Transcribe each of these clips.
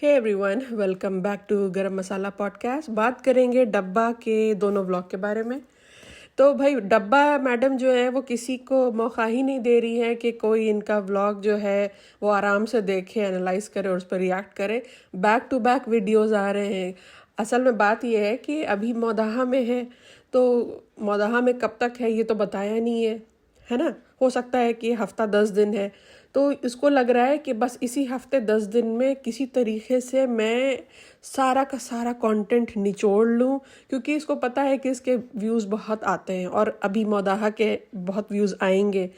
Hey everyone, welcome back to garam masala podcast. बात करेंगे डब्बा के दोनों व्लॉग के बारे में। तो भाई डब्बा मैडम जो है वो किसी को मौका ही नहीं दे रही है कि कोई इनका व्लॉग जो है वो आराम से देखे, एनालाइज करे और उस पर रिएक्ट करे। बैक टू बैक वीडियोस आ रहे हैं। असल में बात यह है कि अभी मौदाहा में है, तो मौदाहा में कब तक है ये तो बताया नहीं है ना। हो सकता है कि हफ्ता 10 दिन है, तो इसको लग रहा है कि बस इसी हफ्ते 10 दिन में किसी तरीके से मैं सारा का सारा कंटेंट निचोड़ लूं, क्योंकि इसको पता है कि इसके व्यूज़ बहुत आते हैं और अभी मौदाहा के बहुत व्यूज़ आएंगे।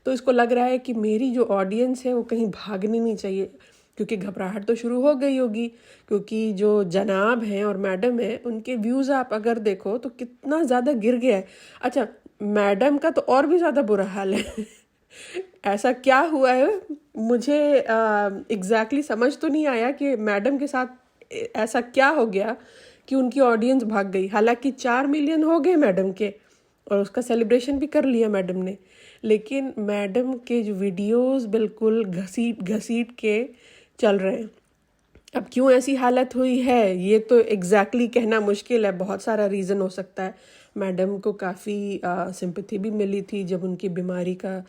तो इसको लग रहा है कि मेरी जो ऑडियंस है वो कहीं भागनी नहीं चाहिए, क्योंकि घबराहट तो शुरू हो गई होगी। क्योंकि जो जनाब हैं और मैडम हैं उनके व्यूज़ आप अगर देखो तो कितना ज़्यादा गिर गया है। अच्छा, मैडम का तो और भी ज़्यादा बुरा हाल है। ऐसा क्या हुआ है, मुझे एग्जैक्टली समझ तो नहीं आया कि मैडम के साथ ऐसा क्या हो गया कि उनकी ऑडियंस भाग गई। हालांकि 4 मिलियन हो गए मैडम के और उसका सेलिब्रेशन भी कर लिया मैडम ने, लेकिन मैडम के जो वीडियोस बिल्कुल घसीट घसीट के चल रहे हैं। अब क्यों ऐसी हालत हुई है ये तो एग्जैक्टली कहना मुश्किल है। बहुत सारा रीज़न हो सकता है। मैडम को काफ़ी सिंपैथी भी मिली थी जब उनकी बीमारी का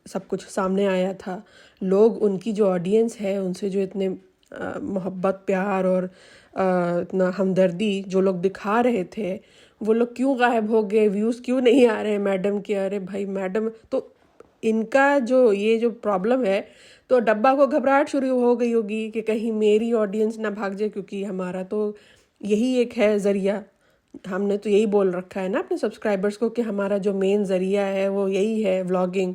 सब कुछ सामने आया था। लोग, उनकी जो ऑडियंस है उनसे जो इतने मोहब्बत प्यार और इतना हमदर्दी जो लोग दिखा रहे थे, वो लोग क्यों गायब हो गए? व्यूज़ क्यों नहीं आ रहे हैं मैडम के? अरे भाई, मैडम तो इनका जो ये जो प्रॉब्लम है, तो डब्बा को घबराहट शुरू हो गई होगी कि कहीं मेरी ऑडियंस ना भाग जाए, क्योंकि हमारा तो यही एक है ज़रिया। हमने तो यही बोल रखा है ना अपने सब्सक्राइबर्स को कि हमारा जो मेन ज़रिया है वो यही है, व्लॉगिंग।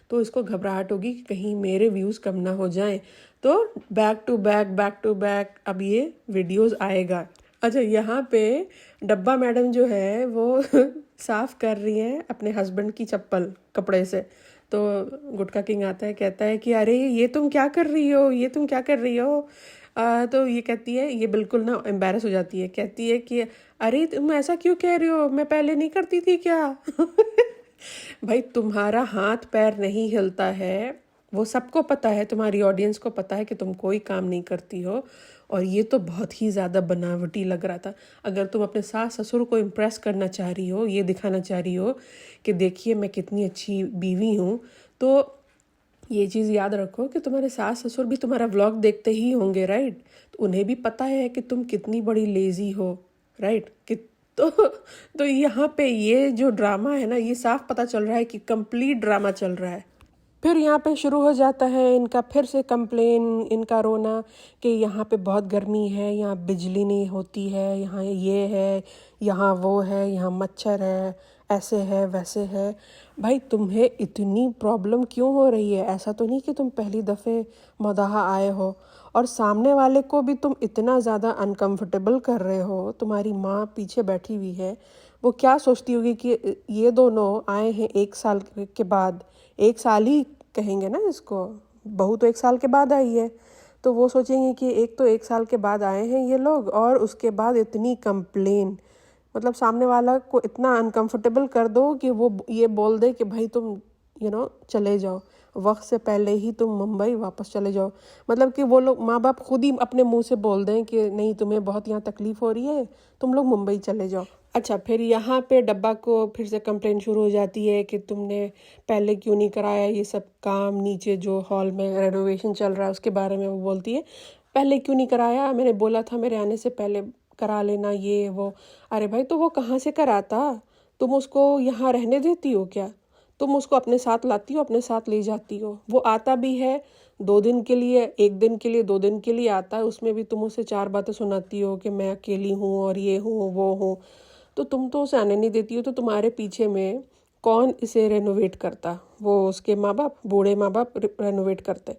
तो इसको घबराहट होगी कि कहीं मेरे व्यूज़ कम ना हो जाएं। तो बैक टू बैक अब ये वीडियोस आएगा। अच्छा, यहाँ पे डब्बा मैडम जो है वो साफ कर रही है अपने हस्बैंड की चप्पल कपड़े से। तो गुटका किंग आता है, कहता है कि अरे ये तुम क्या कर रही हो, ये तुम क्या कर रही हो? तो ये कहती है, ये बिल्कुल ना एम्बैरस हो जाती है, कहती है कि अरे तुम ऐसा क्यों कह रही हो, मैं पहले नहीं करती थी क्या? भाई, तुम्हारा हाथ पैर नहीं हिलता है, वो सबको पता है, तुम्हारी ऑडियंस को पता है कि तुम कोई काम नहीं करती हो। और ये तो बहुत ही ज़्यादा बनावटी लग रहा था। अगर तुम अपने सास ससुर को इम्प्रेस करना चाह रही हो, ये दिखाना चाह रही हो कि देखिए मैं कितनी अच्छी बीवी हूँ, तो ये चीज़ याद रखो कि तुम्हारे सास ससुर भी तुम्हारा व्लॉग देखते ही होंगे, राइट? तो उन्हें भी पता है कि तुम कितनी बड़ी लेजी हो, राइट? कि तो यहाँ पे ये जो ड्रामा है ना, ये साफ पता चल रहा है कि कंप्लीट ड्रामा चल रहा है। फिर यहाँ पे शुरू हो जाता है इनका फिर से कंप्लेन, इनका रोना कि यहाँ पे बहुत गर्मी है, यहाँ बिजली नहीं होती है, यहाँ ये है, यहाँ वो है, यहाँ मच्छर है, ऐसे है वैसे है। भाई, तुम्हें इतनी प्रॉब्लम क्यों हो रही है? ऐसा तो नहीं कि तुम पहली दफ़े मदाहा आए हो और सामने वाले को भी तुम इतना ज़्यादा अनकंफर्टेबल कर रहे हो। तुम्हारी माँ पीछे बैठी हुई है, वो क्या सोचती होगी कि ये दोनों आए हैं 1 साल के बाद। 1 साल ही कहेंगे ना इसको, बहू तो 1 साल के बाद आई है, तो वो सोचेंगे कि एक तो 1 साल के बाद आए हैं ये लोग और उसके बाद इतनी कंप्लेन। मतलब सामने वाला को इतना अनकंफर्टेबल कर दो कि वो ये बोल दे कि भाई तुम चले जाओ, वक्त से पहले ही तुम मुंबई वापस चले जाओ। मतलब कि वो लोग, माँ बाप खुद ही अपने मुंह से बोल दें कि नहीं, तुम्हें बहुत यहाँ तकलीफ़ हो रही है, तुम लोग मुंबई चले जाओ। अच्छा, फिर यहाँ पे डब्बा को फिर से कंप्लेन शुरू हो जाती है कि तुमने पहले क्यों नहीं कराया ये सब काम, नीचे जो हॉल में रेनोवेशन चल रहा है उसके बारे में वो बोलती है, पहले क्यों नहीं कराया, मैंने बोला था मेरे आने से पहले करा लेना ये वो। अरे भाई, तो वो कहाँ से कराता? तुम उसको यहाँ रहने देती हो क्या? तुम उसको अपने साथ लाती हो, अपने साथ ले जाती हो। वो आता भी है 2 दिन के लिए, 1 दिन के लिए, 2 दिन के लिए आता है, उसमें भी तुम उसे 4 बातें सुनाती हो कि मैं अकेली हूँ और ये हूँ वो हूँ। तो तुम तो उसे आने नहीं देती हो, तो तुम्हारे पीछे में कौन इसे रेनोवेट करता? वो उसके माँ बाप, बूढ़े माँ बाप रेनोवेट करते।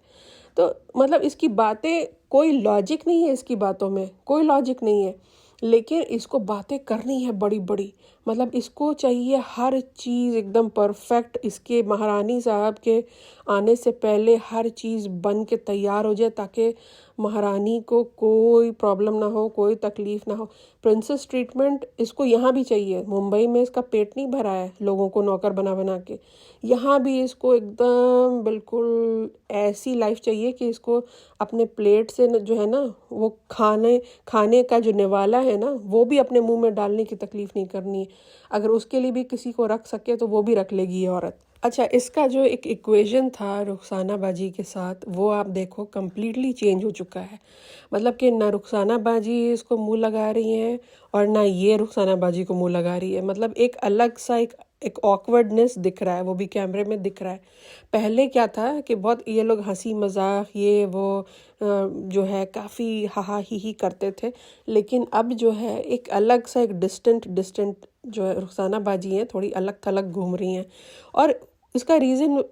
तो मतलब इसकी बातें, कोई लॉजिक नहीं है, इसकी बातों में कोई लॉजिक नहीं है, लेकिन इसको बातें करनी है बड़ी बड़ी। मतलब इसको चाहिए हर चीज़ एकदम परफेक्ट, इसके महारानी साहब के आने से पहले हर चीज़ बन के तैयार हो जाए ताकि महारानी को कोई प्रॉब्लम ना हो, कोई तकलीफ़ ना हो। प्रिंसेस ट्रीटमेंट इसको यहाँ भी चाहिए। मुंबई में इसका पेट नहीं भरा है लोगों को नौकर बना बना के, यहाँ भी इसको एकदम बिल्कुल ऐसी लाइफ चाहिए कि इसको अपने प्लेट से जो है ना वो खाने का जो निवाला है ना वो भी अपने मुंह में डालने की तकलीफ़ नहीं करनी है। अगर उसके लिए भी किसी को रख सके तो वो भी रख लेगी ये औरत। अच्छा, इसका जो एक इक्वेशन था रुखसाना बाजी के साथ वो आप देखो कम्प्लीटली चेंज हो चुका है। मतलब कि ना रुखसाना बाजी इसको मुंह लगा रही हैं और ना ये रुखसाना बाजी को मुंह लगा रही है। मतलब एक अलग सा एक ऑकवर्डनेस दिख रहा है, वो भी कैमरे में दिख रहा है। पहले क्या था कि बहुत ये लोग हंसी मजाक ये वो जो है काफ़ी हा ही करते थे, लेकिन अब जो है एक अलग सा एक डिस्टेंट जो है रुखसाना बाजी हैं थोड़ी अलग थलग घूम रही हैं। और इसका रीज़न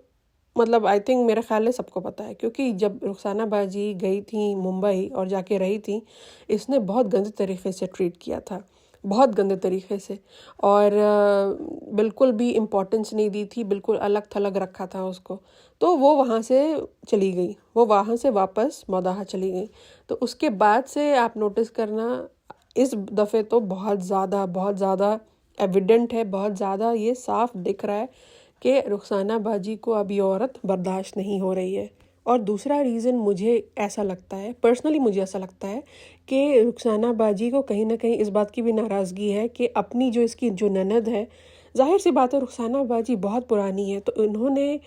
मतलब आई थिंक मेरे ख्याल में सबको पता है, क्योंकि जब रुखसाना बाजी गई थी मुंबई और जाके रही थी, इसने बहुत गंदे तरीके से ट्रीट किया था, बहुत गंदे तरीके से, और बिल्कुल भी इम्पोर्टेंस नहीं दी थी, बिल्कुल अलग थलग रखा था उसको। तो वो वहाँ से चली गई, वो वहाँ से वापस मौदाहा चली गई। तो उसके बाद से आप नोटिस करना इस दफ़े तो बहुत ज़्यादा एविडेंट है, बहुत ज़्यादा ये साफ दिख रहा है कि रुखसाना बाजी को अब ये औरत बर्दाश्त नहीं हो रही है। और दूसरा रीज़न मुझे ऐसा लगता है, पर्सनली मुझे ऐसा लगता है कि रुखसाना बाजी को कहीं ना कहीं इस बात की भी नाराज़गी है कि अपनी जो इसकी जो ननद है, जाहिर सी बात है रुखसाना बाजी बहुत पुरानी है, तो इन्होंने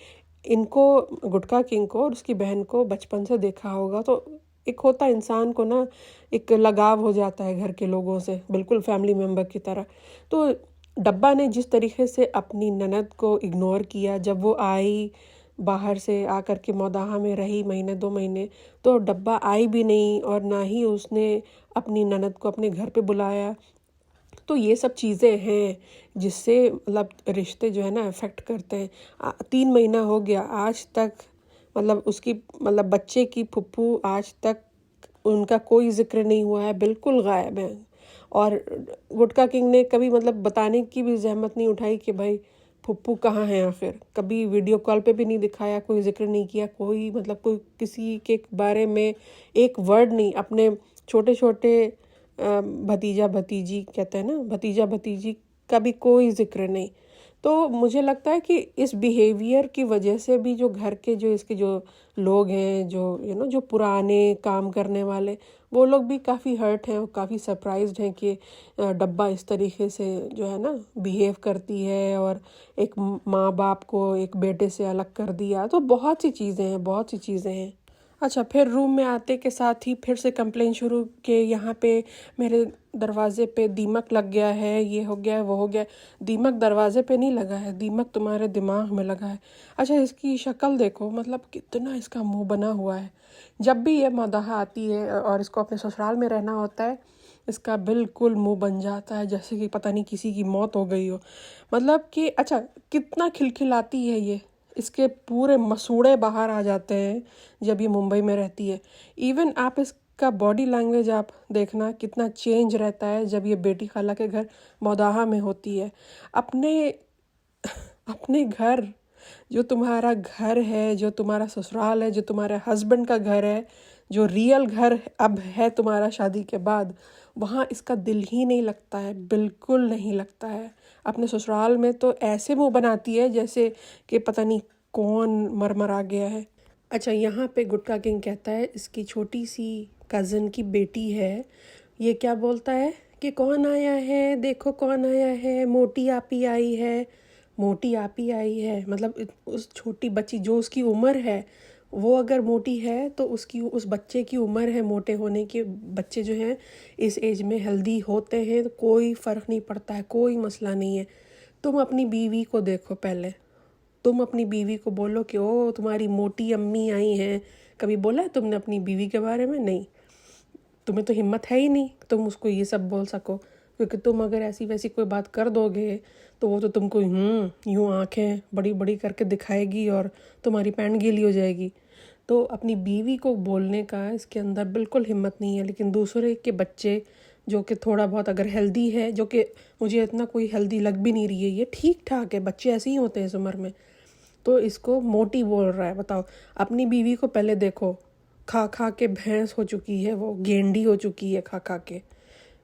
इनको गुटका किंग को और उसकी बहन को बचपन से देखा होगा, तो एक होता इंसान को ना एक लगाव हो जाता है घर के लोगों से, बिल्कुल फैमिली मेम्बर की तरह। तो डब्बा ने जिस तरीके से अपनी ननद को इग्नोर किया, जब वो आई बाहर से आकर के मौदाहा में रही महीने 2 महीने, तो डब्बा आई भी नहीं और ना ही उसने अपनी ननद को अपने घर पे बुलाया। तो ये सब चीज़ें हैं जिससे मतलब रिश्ते जो है ना अफेक्ट करते हैं। 3 महीना हो गया आज तक, मतलब उसकी मतलब बच्चे की फुप्पू आज तक उनका कोई जिक्र नहीं हुआ है, बिल्कुल गायब है। और गुटका किंग ने कभी मतलब बताने की भी जहमत नहीं उठाई कि भाई फुप्पू कहाँ हैं आखिर, कभी वीडियो कॉल पे भी नहीं दिखाया, कोई जिक्र नहीं किया, कोई मतलब कोई किसी के बारे में एक वर्ड नहीं। अपने छोटे छोटे भतीजा भतीजी कहते हैं ना, भतीजा भतीजी का भी कोई जिक्र नहीं। तो मुझे लगता है कि इस बिहेवियर की वजह से भी जो घर के जो इसके जो लोग हैं, जो जो पुराने काम करने वाले, वो लोग भी काफ़ी हर्ट हैं और काफ़ी सरप्राइज्ड हैं कि डब्बा इस तरीके से जो है ना बिहेव करती है और एक माँ बाप को एक बेटे से अलग कर दिया। तो बहुत सी चीज़ें हैं। अच्छा, फिर रूम में आते के साथ ही फिर से कंप्लेन शुरू कि यहाँ पे मेरे दरवाजे पे दीमक लग गया है, ये हो गया है, वो हो गया है। दीमक दरवाजे पे नहीं लगा है, दीमक तुम्हारे दिमाग में लगा है। अच्छा, इसकी शक्ल देखो, मतलब कितना इसका मुंह बना हुआ है। जब भी ये मौदाहा आती है और इसको अपने ससुराल में रहना होता है, इसका बिल्कुल मुंह बन जाता है जैसे कि पता नहीं किसी की मौत हो गई हो। मतलब कि अच्छा कितना खिलखिलाती है ये, इसके पूरे मसूड़े बाहर आ जाते हैं जब ये मुंबई में रहती है। इवन आप इसका बॉडी लैंग्वेज आप देखना कितना चेंज रहता है जब ये बेटी खाला के घर मौदाहा में होती है। अपने अपने घर, जो तुम्हारा घर है, जो तुम्हारा ससुराल है, जो तुम्हारे हस्बैंड का घर है, जो रियल घर अब है तुम्हारा शादी के बाद, वहाँ इसका दिल ही नहीं लगता है, बिल्कुल नहीं लगता है। अपने ससुराल में तो ऐसे मुंह बनाती है जैसे कि पता नहीं कौन मर आ गया है। अच्छा, यहाँ पे गुटका किंग कहता है इसकी छोटी सी कज़न की बेटी है, ये क्या बोलता है कि कौन आया है, देखो कौन आया है, मोटी आपी आई है। मोटी आपी आई है मतलब उस छोटी बच्ची जो उसकी उम्र है, वो अगर मोटी है तो उसकी उस बच्चे की उम्र है मोटे होने की। बच्चे जो हैं इस एज में हेल्दी होते हैं तो कोई फ़र्क नहीं पड़ता है, कोई मसला नहीं है। तुम अपनी बीवी को देखो पहले, तुम अपनी बीवी को बोलो कि ओ तुम्हारी मोटी अम्मी आई हैं। कभी बोला है तुमने अपनी बीवी के बारे में? नहीं, तुम्हें तो हिम्मत है ही नहीं तुम उसको ये सब बोल सको, क्योंकि तुम अगर ऐसी वैसी कोई बात कर दोगे तो वो तो तुमको यूँ आंखें बड़ी बड़ी करके दिखाएगी और तुम्हारी पैंट गीली हो जाएगी। तो अपनी बीवी को बोलने का इसके अंदर बिल्कुल हिम्मत नहीं है, लेकिन दूसरे के बच्चे जो कि थोड़ा बहुत अगर हेल्दी है, जो कि मुझे इतना कोई हेल्दी लग भी नहीं रही है, ये ठीक ठाक है, बच्चे ऐसे ही होते हैं इस उम्र में, तो इसको मोटी बोल रहा है। बताओ, अपनी बीवी को पहले देखो, खा खा के भैंस हो चुकी है, वो गेंडी हो चुकी है खा खा के।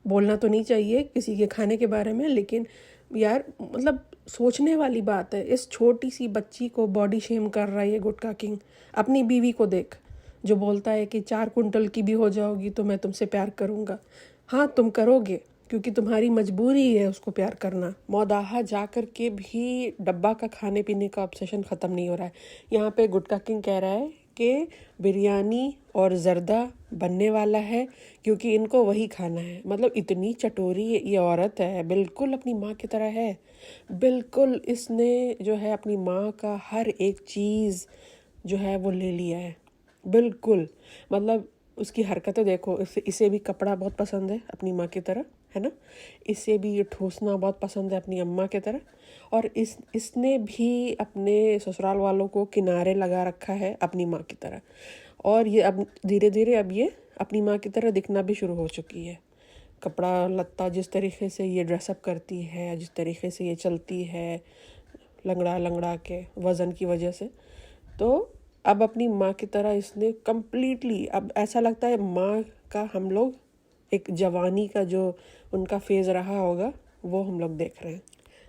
बोलना तो नहीं चाहिए किसी के खाने के बारे में, लेकिन यार मतलब सोचने वाली बात है। इस छोटी सी बच्ची को बॉडी शेम कर रहा है ये गुटखा किंग। अपनी बीवी को देख, जो बोलता है कि 4 कुंटल की भी हो जाओगी तो मैं तुमसे प्यार करूँगा। हाँ, तुम करोगे क्योंकि तुम्हारी मजबूरी है उसको प्यार करना। मौदाहा जा कर के भी डब्बा का खाने पीने का ऑब्सेशन ख़त्म नहीं हो रहा है। यहाँ पे गुटखा किंग कह रहा है कि बिरयानी और जर्दा बनने वाला है क्योंकि इनको वही खाना है। मतलब इतनी चटोरी ये औरत है, बिल्कुल अपनी माँ की तरह है। बिल्कुल इसने जो है अपनी माँ का हर एक चीज़ जो है वो ले लिया है, बिल्कुल। मतलब उसकी हरकतें देखो, इसे भी कपड़ा बहुत पसंद है अपनी माँ की तरह, है ना। इसे भी ये ठूसना बहुत पसंद है अपनी अम्मा की तरह। और इसने भी अपने ससुराल वालों को किनारे लगा रखा है अपनी माँ की तरह। और ये अब धीरे धीरे अब ये अपनी माँ की तरह दिखना भी शुरू हो चुकी है। कपड़ा लत्ता जिस तरीके से ये ड्रेसअप करती है, जिस तरीके से ये चलती है लंगड़ा लंगड़ा के वज़न की वजह से, तो अब अपनी माँ की तरह इसने कम्प्लीटली, अब ऐसा लगता है माँ का हम लोग एक जवानी का जो उनका फेज़ रहा होगा वो हम लोग देख रहे हैं।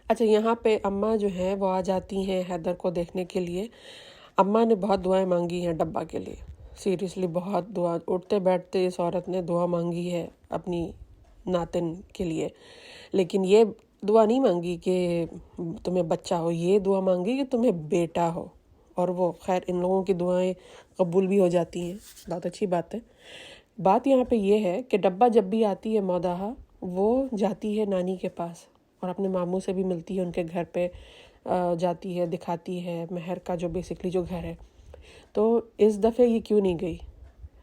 अच्छा, यहाँ पे अम्मा जो है वो आ जाती हैं हैदर को देखने के लिए। अम्मा ने बहुत दुआएं मांगी हैं डब्बा के लिए, सीरियसली बहुत दुआ, उठते बैठते इस औरत ने दुआ मांगी है अपनी नातिन के लिए। लेकिन ये दुआ नहीं मांगी कि तुम्हें बच्चा हो, ये दुआ मांगी कि तुम्हें बेटा हो। और वो खैर इन लोगों की दुआएं कबूल भी हो जाती हैं, बहुत अच्छी बात है। बात यहाँ पे ये है कि डब्बा जब भी आती है मौदाहा, वो जाती है नानी के पास और अपने मामू से भी मिलती है, उनके घर पे जाती है, दिखाती है महर का जो बेसिकली जो घर है। तो इस दफ़े ये क्यों नहीं गई?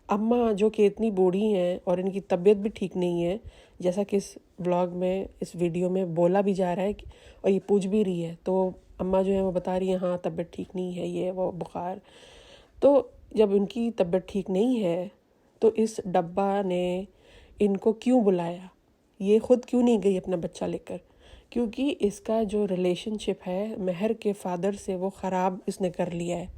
अम्मा जो कि इतनी बूढ़ी हैं और इनकी तबीयत भी ठीक नहीं है, जैसा कि इस व्लॉग में, इस वीडियो में बोला भी जा रहा है और ये पूछ भी रही है, तो अम्मा जो है वो बता रही है हाँ तबीयत ठीक नहीं है, ये वो बुखार। तो जब उनकी तबीयत ठीक नहीं है तो इस डब्बा ने इनको क्यों बुलाया? ये ख़ुद क्यों नहीं गई अपना बच्चा लेकर? क्योंकि इसका जो रिलेशनशिप है महर के फादर से वो ख़राब इसने कर लिया है।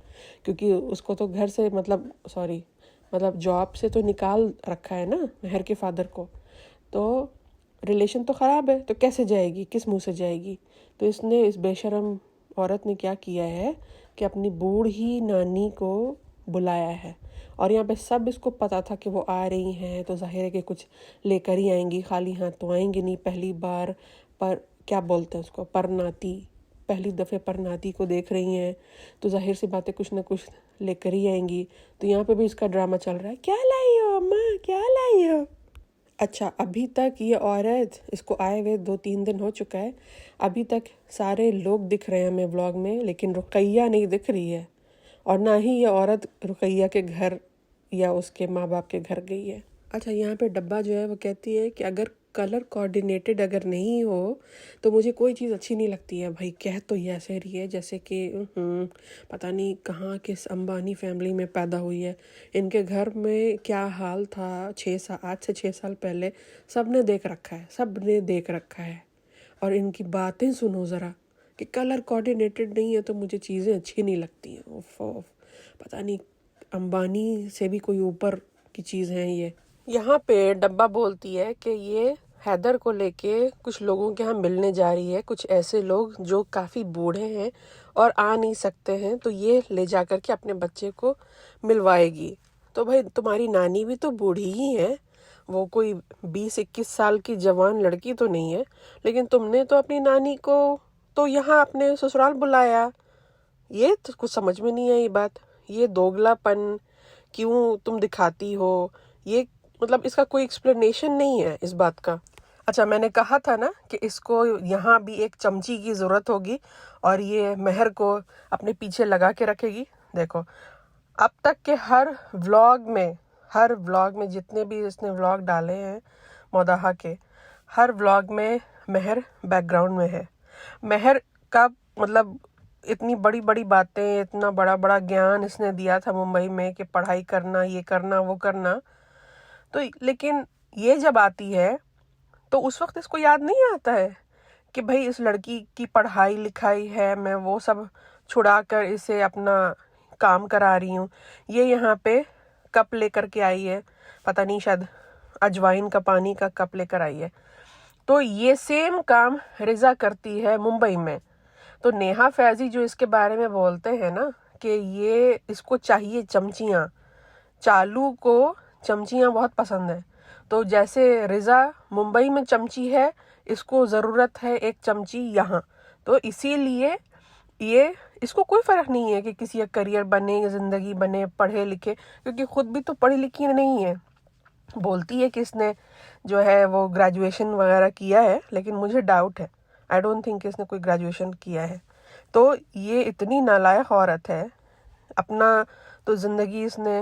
क्योंकि उसको तो घर से मतलब जॉब से तो निकाल रखा है ना महर के फादर को, तो रिलेशन तो ख़राब है, तो कैसे जाएगी, किस मुंह से जाएगी? तो इसने, इस बेशरम औरत ने क्या किया है कि अपनी बूढ़ी नानी को बुलाया है। और यहाँ पे सब इसको पता था कि वो आ रही हैं, तो जाहिर है कि कुछ लेकर ही आएंगी, खाली हाथ तो आएंगी नहीं। पहली बार पर क्या बोलते हैं उसको, परनाती, पहली दफ़े परनाती को देख रही हैं, तो जाहिर सी बात है कुछ ना कुछ लेकर ही आएंगी। तो यहाँ पे भी इसका ड्रामा चल रहा है, क्या लाई हो अम्मा, क्या लाई हो? अच्छा, अभी तक ये औरत, इसको आए हुए 2-3 दिन हो चुका है, अभी तक सारे लोग दिख रहे हैं हमें व्लॉग में, लेकिन रुकैया नहीं दिख रही है। और ना ही ये औरत रुकैया के घर या उसके माँ बाप के घर गई है। अच्छा, यहाँ पे डब्बा जो है वो कहती है कि अगर कलर कोऑर्डिनेटेड अगर नहीं हो तो मुझे कोई चीज़ अच्छी नहीं लगती है। भाई कह तो ये ऐसे रही है जैसे कि पता नहीं कहाँ किस अंबानी फैमिली में पैदा हुई है। इनके घर में क्या हाल था आज से 6 साल पहले सब ने देख रखा है। और इनकी बातें सुनो ज़रा कि कलर कोऑर्डिनेटेड नहीं है तो मुझे चीज़ें अच्छी नहीं लगती हैं। ओफ, पता नहीं अंबानी से भी कोई ऊपर की चीज़ है ये। यहाँ पे डब्बा बोलती है कि ये हैदर को लेके कुछ लोगों के यहाँ मिलने जा रही है, कुछ ऐसे लोग जो काफ़ी बूढ़े हैं और आ नहीं सकते हैं, तो ये ले जा कर के अपने बच्चे को मिलवाएगी। तो भाई तुम्हारी नानी भी तो बूढ़ी ही है, वो कोई 20-21 साल की जवान लड़की तो नहीं है। लेकिन तुमने तो अपनी नानी को तो यहाँ अपने ससुराल बुलाया। ये तो कुछ समझ में नहीं आई बात। ये दोगलापन क्यों तुम दिखाती हो, ये मतलब इसका कोई एक्सप्लेनेशन नहीं है इस बात का। अच्छा, मैंने कहा था ना कि इसको यहाँ भी एक चमची की ज़रूरत होगी और ये महर को अपने पीछे लगा के रखेगी। देखो, अब तक के हर व्लॉग में जितने भी इसने व्लॉग डाले हैं मौदाहा के, हर व्लॉग में महर बैकग्राउंड में है। महर का मतलब इतनी बड़ी बड़ी बातें, इतना बड़ा बड़ा ज्ञान इसने दिया था मुंबई में कि पढ़ाई करना, ये करना, वो करना। तो लेकिन ये जब आती है तो उस वक्त इसको याद नहीं आता है कि भाई इस लड़की की पढ़ाई लिखाई है, मैं वो सब छुड़ा कर इसे अपना काम करा रही हूँ। ये यहाँ पे कप लेकर के आई है, पता नहीं शायद अजवाइन का पानी का कप लेकर आई है। तो ये सेम काम रिजा करती है मुंबई में। तो नेहा फैजी जो इसके बारे में बोलते हैं ना कि ये इसको चाहिए चमचियाँ, चालू को चमचियाँ बहुत पसंद है। तो जैसे रिजा मुंबई में चमची है, इसको ज़रूरत है एक चमची यहाँ। तो इसीलिए ये इसको कोई फ़र्क नहीं है कि किसी का करियर बने, ज़िंदगी बने, पढ़े लिखे, क्योंकि खुद भी तो पढ़ी लिखी नहीं है। बोलती है कि इसने जो है वो ग्रेजुएशन वगैरह किया है, लेकिन मुझे डाउट है, आई डोंट थिंक इसने कोई ग्रेजुएशन किया है। तो ये इतनी नालायक औरत है, अपना तो ज़िंदगी इसने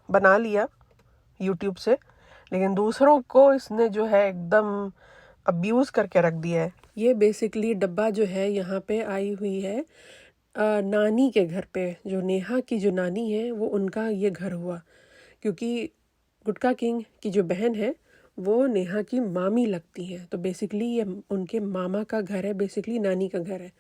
बना लिया यूट्यूब से, लेकिन दूसरों को इसने जो है एकदम अब्यूज़ करके रख दिया है। ये बेसिकली डब्बा जो है यहाँ पे आई हुई है नानी के घर पे। जो नेहा की जो नानी है वो उनका ये घर हुआ, क्योंकि गुटका किंग की जो बहन है वो नेहा की मामी लगती है। तो बेसिकली ये उनके मामा का घर है, बेसिकली नानी का घर है।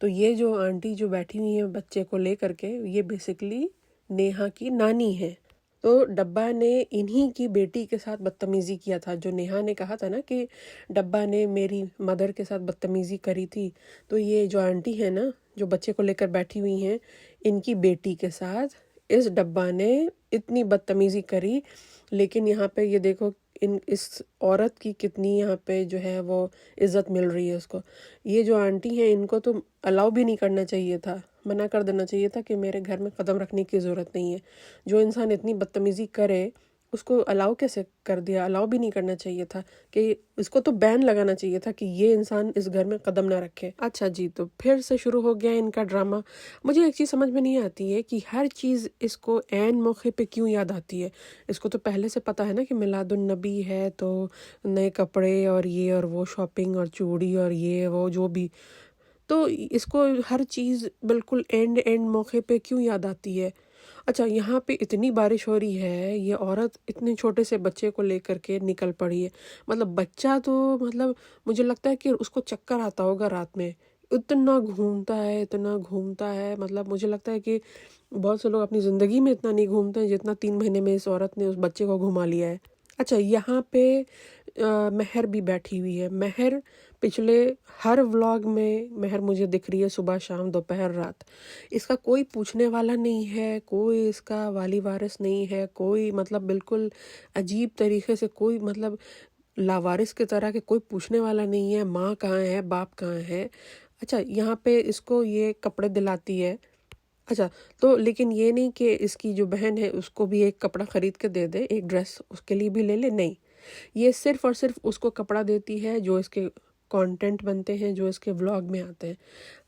तो ये जो आंटी जो बैठी हुई है बच्चे को लेकर के, ये बेसिकली नेहा की नानी है। तो डब्बा ने इन्हीं की बेटी के साथ बदतमीज़ी किया था। जो नेहा ने कहा था ना कि डब्बा ने मेरी मदर के साथ बदतमीज़ी करी थी, तो ये जो आंटी है ना जो बच्चे को लेकर बैठी हुई हैं, इनकी बेटी के साथ इस डब्बा ने इतनी बदतमीज़ी करी। लेकिन यहाँ पे ये देखो इस औरत की कितनी यहाँ पे जो है वो इज़्ज़त मिल रही है उसको। ये जो आंटी हैं इनको तो अलाउ भी नहीं करना चाहिए था, मना कर देना चाहिए था कि मेरे घर में कदम रखने की ज़रूरत नहीं है। जो इंसान इतनी बदतमीज़ी करे उसको अलाउ कैसे कर दिया? अलाउ भी नहीं करना चाहिए था, कि इसको तो बैन लगाना चाहिए था कि ये इंसान इस घर में कदम ना रखे। अच्छा जी, तो फिर से शुरू हो गया इनका ड्रामा। मुझे एक चीज़ समझ में नहीं आती है कि हर चीज़ इसको ऐन मौके पे क्यों याद आती है। इसको तो पहले से पता है ना कि मिलादुन नबी है, तो नए कपड़े और ये और वो शॉपिंग और चूड़ी और ये वो जो भी, तो इसको हर चीज़ बिल्कुल एंड मौके पे क्यों याद आती है। अच्छा, यहाँ पे इतनी बारिश हो रही है, ये औरत इतने छोटे से बच्चे को लेकर के निकल पड़ी है। मतलब बच्चा तो मतलब मुझे लगता है कि उसको चक्कर आता होगा रात में, इतना घूमता है इतना घूमता है। मतलब मुझे लगता है कि बहुत से लोग अपनी ज़िंदगी में इतना नहीं घूमते हैं जितना 3 महीने में इस औरत ने उस बच्चे को घुमा लिया है। अच्छा, यहाँ पे महर भी बैठी हुई है। महर पिछले हर व्लॉग में महर मुझे दिख रही है, सुबह शाम दोपहर रात। इसका कोई पूछने वाला नहीं है, कोई इसका वाली वारिस नहीं है, कोई मतलब बिल्कुल अजीब तरीके से कोई मतलब लावारिस की तरह के कोई पूछने वाला नहीं है, माँ कहाँ है बाप कहाँ है। अच्छा, यहाँ पे इसको ये कपड़े दिलाती है। अच्छा, तो लेकिन ये नहीं कि इसकी जो बहन है उसको भी एक कपड़ा ख़रीद के दे दे, एक ड्रेस उसके लिए भी ले ले, नहीं। ये सिर्फ़ और सिर्फ उसको कपड़ा देती है जो इसके कंटेंट बनते हैं, जो इसके व्लॉग में आते हैं।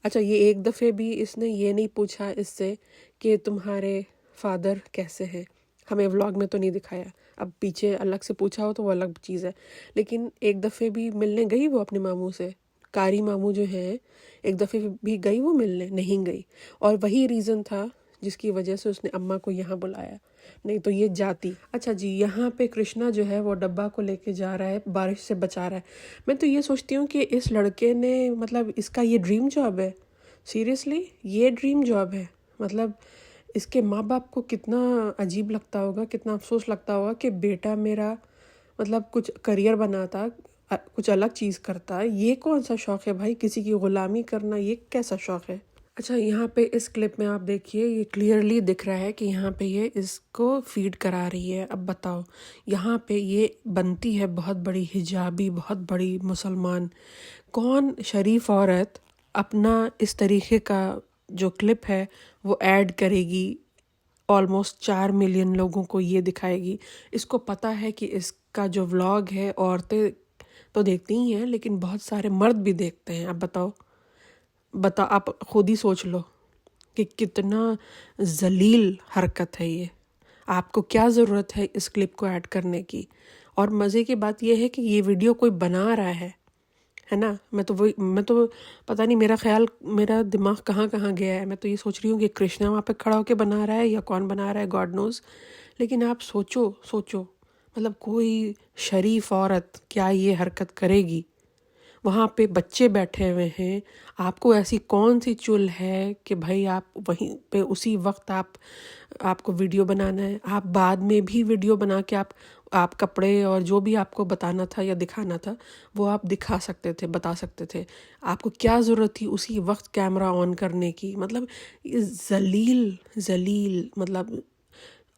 अच्छा, ये एक दफ़े भी इसने ये नहीं पूछा इससे कि तुम्हारे फादर कैसे हैं, हमें व्लॉग में तो नहीं दिखाया। अब पीछे अलग से पूछा हो तो वो अलग चीज़ है, लेकिन एक दफ़े भी मिलने गई वो अपने मामू से, कारी मामू जो हैं, एक दफ़े भी गई वो मिलने? नहीं गई। और वही रीज़न था जिसकी वजह से उसने अम्मा को यहाँ बुलाया, नहीं तो ये जाती। अच्छा जी, यहाँ पे कृष्णा जो है वो डब्बा को लेके जा रहा है, बारिश से बचा रहा है। मैं तो ये सोचती हूँ कि इस लड़के ने मतलब इसका ये ड्रीम जॉब है, सीरियसली ये ड्रीम जॉब है। मतलब इसके माँ बाप को कितना अजीब लगता होगा, कितना अफसोस लगता होगा कि बेटा मेरा मतलब कुछ करियर बनाता, कुछ अलग चीज़ करता है। ये कौन सा शौक़ है भाई, किसी की ग़ुलामी करना, ये कैसा शौक़ है। अच्छा, यहाँ पे इस क्लिप में आप देखिए, ये क्लियरली दिख रहा है कि यहाँ पे ये इसको फीड करा रही है। अब बताओ, यहाँ पे ये बनती है बहुत बड़ी हिजाबी, बहुत बड़ी मुसलमान, कौन शरीफ औरत अपना इस तरीके का जो क्लिप है वो ऐड करेगी, ऑलमोस्ट 4 मिलियन लोगों को ये दिखाएगी। इसको पता है कि इसका जो व्लॉग है औरतें तो देखती ही हैं, लेकिन बहुत सारे मर्द भी देखते हैं। अब बताओ आप खुद ही सोच लो कि कितना जलील हरकत है ये। आपको क्या ज़रूरत है इस क्लिप को ऐड करने की। और मज़े की बात यह है कि ये वीडियो कोई बना रहा है ना। मैं तो पता नहीं, मेरा दिमाग कहाँ कहाँ गया है। मैं तो ये सोच रही हूँ कि कृष्णा वहाँ पे खड़ा होकर बना रहा है या कौन बना रहा है, गॉड नोज़। लेकिन आप सोचो मतलब कोई शरीफ औरत क्या ये हरकत करेगी? वहाँ पे बच्चे बैठे हुए हैं, आपको ऐसी कौन सी चुल है कि भाई आप वहीं पे उसी वक्त आपको वीडियो बनाना है? आप बाद में भी वीडियो बना के आप कपड़े और जो भी आपको बताना था या दिखाना था वो आप दिखा सकते थे, बता सकते थे। आपको क्या ज़रूरत थी उसी वक्त कैमरा ऑन करने की? मतलब ये ज़लील मतलब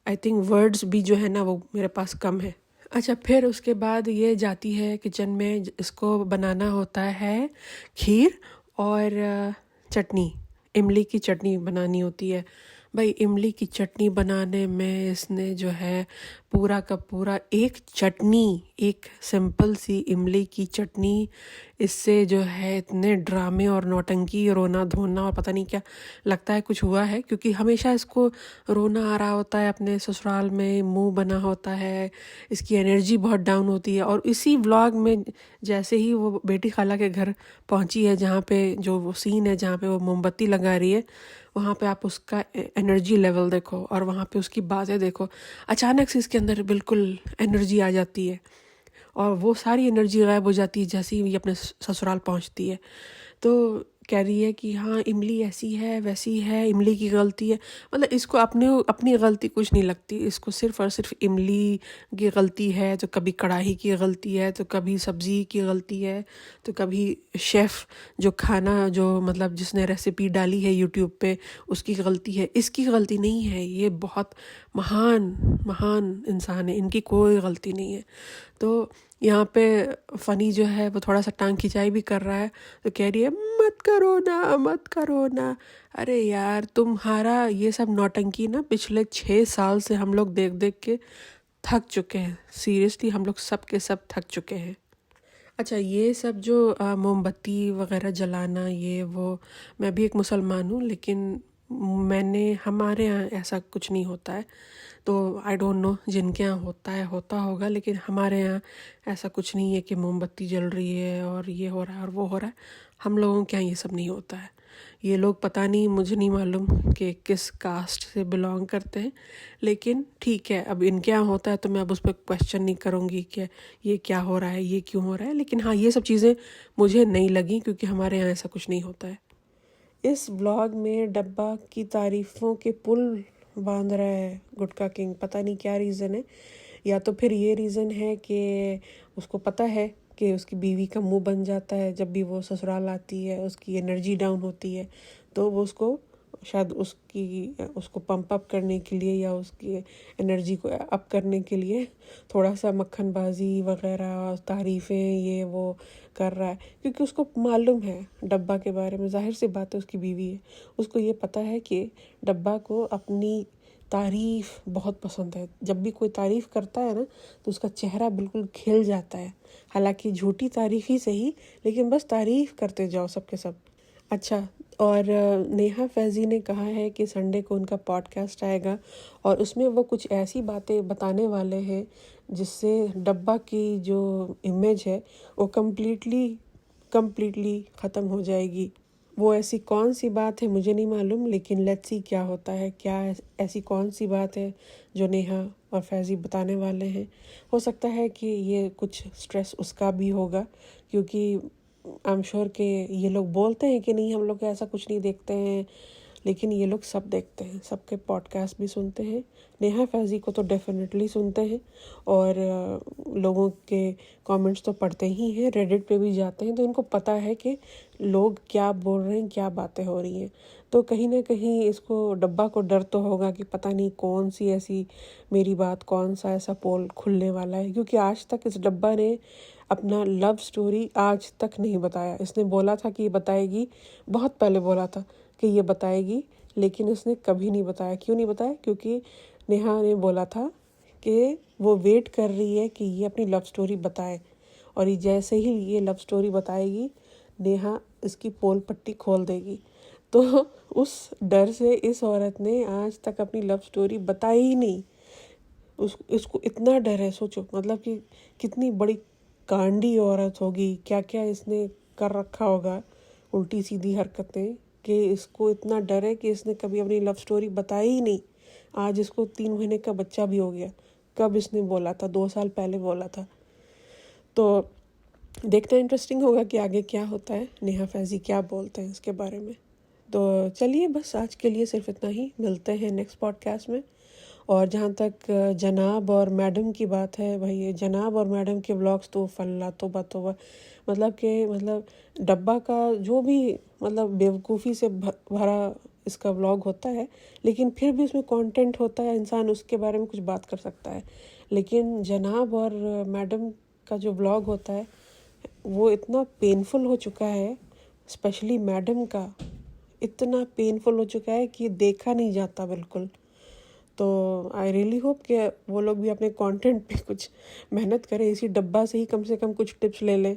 आई थिंक वर्ड्स भी जो है ना वो मेरे पास कम है। अच्छा, फिर उसके बाद ये जाती है किचन में, इसको बनाना होता है खीर और चटनी, इमली की चटनी बनानी होती है। भाई इमली की चटनी बनाने में इसने जो है पूरा का पूरा एक सिंपल सी इमली की चटनी, इससे जो है इतने ड्रामे और नौटंकी, रोना धोना और पता नहीं क्या लगता है कुछ हुआ है, क्योंकि हमेशा इसको रोना आ रहा होता है, अपने ससुराल में मुंह बना होता है, इसकी एनर्जी बहुत डाउन होती है। और इसी व्लॉग में जैसे ही वो बेटी खाला के घर पहुंची है, जहाँ पे जो वो सीन है जहाँ पे वो मोमबत्ती लगा रही है, वहाँ पे आप उसका एनर्जी लेवल देखो और वहाँ पे उसकी बातें देखो। अचानक से इसके अंदर बिल्कुल एनर्जी आ जाती है और वो सारी एनर्जी गायब हो जाती है जैसे ही ये अपने ससुराल पहुँचती है। तो कह रही है कि हाँ इमली ऐसी है वैसी है, इमली की गलती है। मतलब इसको अपनी गलती कुछ नहीं लगती, इसको सिर्फ और सिर्फ इमली की गलती है, तो कभी कढ़ाई की गलती है, तो कभी सब्ज़ी की गलती है, तो कभी शेफ़ जो खाना जो मतलब जिसने रेसिपी डाली है यूट्यूब पे उसकी गलती है। इसकी गलती नहीं है, ये बहुत महान इंसान है, इनकी कोई गलती नहीं है। तो यहाँ पे फ़नी जो है वो थोड़ा सा टांग खिंचाई भी कर रहा है, तो कह रही है मत करो ना। अरे यार तुम्हारा ये सब नौटंकी ना पिछले 6 साल से हम लोग देख देख के थक चुके हैं। सीरियसली हम लोग सब के सब थक चुके हैं। अच्छा, ये सब जो मोमबत्ती वगैरह जलाना ये वो, मैं भी एक मुसलमान हूँ, लेकिन हमारे यहाँ ऐसा कुछ नहीं होता है। तो आई डोंट नो जिनके यहाँ होता होगा, लेकिन हमारे यहाँ ऐसा कुछ नहीं है कि मोमबत्ती जल रही है और ये हो रहा है और वो हो रहा है। हम लोगों के यहाँ ये सब नहीं होता है। ये लोग पता नहीं, मुझे नहीं मालूम कि किस कास्ट से बिलोंग करते हैं, लेकिन ठीक है, अब इनके यहाँ होता है तो मैं अब उस पर क्वेश्चन नहीं करूँगी कि ये क्या हो रहा है, ये क्यों हो रहा है। लेकिन हाँ, ये सब चीज़ें मुझे नहीं लगी क्योंकि हमारे यहाँ ऐसा कुछ नहीं होता है। इस व्लॉग में डब्बा की तारीफ़ों के पुल बांध रहा है गुटका किंग, पता नहीं क्या रीज़न है। या तो फिर ये रीज़न है कि उसको पता है कि उसकी बीवी का मुंह बन जाता है जब भी वो ससुराल आती है, उसकी एनर्जी डाउन होती है, तो वो उसको शायद उसको पंप अप करने के लिए या उसकी एनर्जी को अप करने के लिए थोड़ा सा मक्खनबाजी वगैरह तारीफ़ें ये वो कर रहा है, क्योंकि उसको मालूम है डब्बा के बारे में। जाहिर सी बात है, उसकी बीवी है, उसको ये पता है कि डब्बा को अपनी तारीफ़ बहुत पसंद है। जब भी कोई तारीफ़ करता है ना तो उसका चेहरा बिल्कुल खिल जाता है, हालांकि झूठी तारीफ़ ही सही, लेकिन बस तारीफ़ करते जाओ सबके सब। अच्छा, और नेहा फैज़ी ने कहा है कि संडे को उनका पॉडकास्ट आएगा और उसमें वो कुछ ऐसी बातें बताने वाले हैं जिससे डब्बा की जो इमेज है वो कम्प्लीटली ख़त्म हो जाएगी। वो ऐसी कौन सी बात है मुझे नहीं मालूम, लेकिन लेट्स सी क्या होता है, क्या ऐसी कौन सी बात है जो नेहा और फैज़ी बताने वाले हैं। हो सकता है कि ये कुछ स्ट्रेस उसका भी होगा, क्योंकि आई एम श्योर कि ये लोग बोलते हैं कि नहीं हम लोग ऐसा कुछ नहीं देखते हैं, लेकिन ये लोग सब देखते हैं, सबके पॉडकास्ट भी सुनते हैं। नेहा फैज़ी को तो डेफिनेटली सुनते हैं और लोगों के कमेंट्स तो पढ़ते ही हैं, रेडिट पे भी जाते हैं, तो इनको पता है कि लोग क्या बोल रहे हैं, क्या बातें हो रही हैं। तो कहीं ना कहीं इसको डब्बा को डर तो होगा कि पता नहीं कौन सी ऐसी मेरी बात, कौन सा ऐसा पोल खुलने वाला है, क्योंकि आज तक इस डब्बा ने अपना लव स्टोरी आज तक नहीं बताया। इसने बोला था कि ये बताएगी, बहुत पहले बोला था कि ये बताएगी, लेकिन उसने कभी नहीं बताया। क्यों नहीं बताया? क्योंकि नेहा ने बोला था कि वो वेट कर रही है कि ये अपनी लव स्टोरी बताए, और ये जैसे ही ये लव स्टोरी बताएगी नेहा इसकी पोल पट्टी खोल देगी। तो उस डर से इस औरत ने आज तक अपनी लव स्टोरी बताई ही नहीं। इसको इतना डर है, सोचो मतलब कि कितनी बड़ी कांडी औरत होगी, क्या क्या इसने कर रखा होगा उल्टी सीधी हरकतें, कि इसको इतना डर है कि इसने कभी अपनी लव स्टोरी बताई ही नहीं। आज इसको 3 महीने का बच्चा भी हो गया, कब इसने बोला था, 2 साल पहले बोला था। तो देखना इंटरेस्टिंग होगा कि आगे क्या होता है, नेहा फैज़ी क्या बोलते हैं इसके बारे में। तो चलिए बस आज के लिए सिर्फ इतना ही, मिलते हैं नेक्स्ट पॉडकास्ट में। और जहाँ तक जनाब और मैडम की बात है, भाई ये जनाब और मैडम के व्लॉग्स तो फल्ला तोबा, मतलब डब्बा का जो भी मतलब बेवकूफ़ी से भरा इसका व्लॉग होता है, लेकिन फिर भी उसमें कंटेंट होता है, इंसान उसके बारे में कुछ बात कर सकता है। लेकिन जनाब और मैडम का जो व्लॉग होता है वो इतना पेनफुल हो चुका है, स्पेशली मैडम का इतना पेनफुल हो चुका है कि देखा नहीं जाता बिल्कुल। तो आई रियली होप कि वो लोग भी अपने कंटेंट पे कुछ मेहनत करें, इसी डब्बा से ही कम से कम कुछ टिप्स ले लें।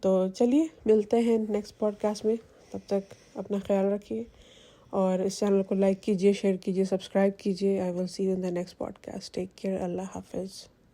तो चलिए मिलते हैं नेक्स्ट पॉडकास्ट में, तब तक अपना ख्याल रखिए और इस चैनल को लाइक कीजिए, शेयर कीजिए, सब्सक्राइब कीजिए। I will see you in the next podcast. Take care, अल्लाह हाफिज़।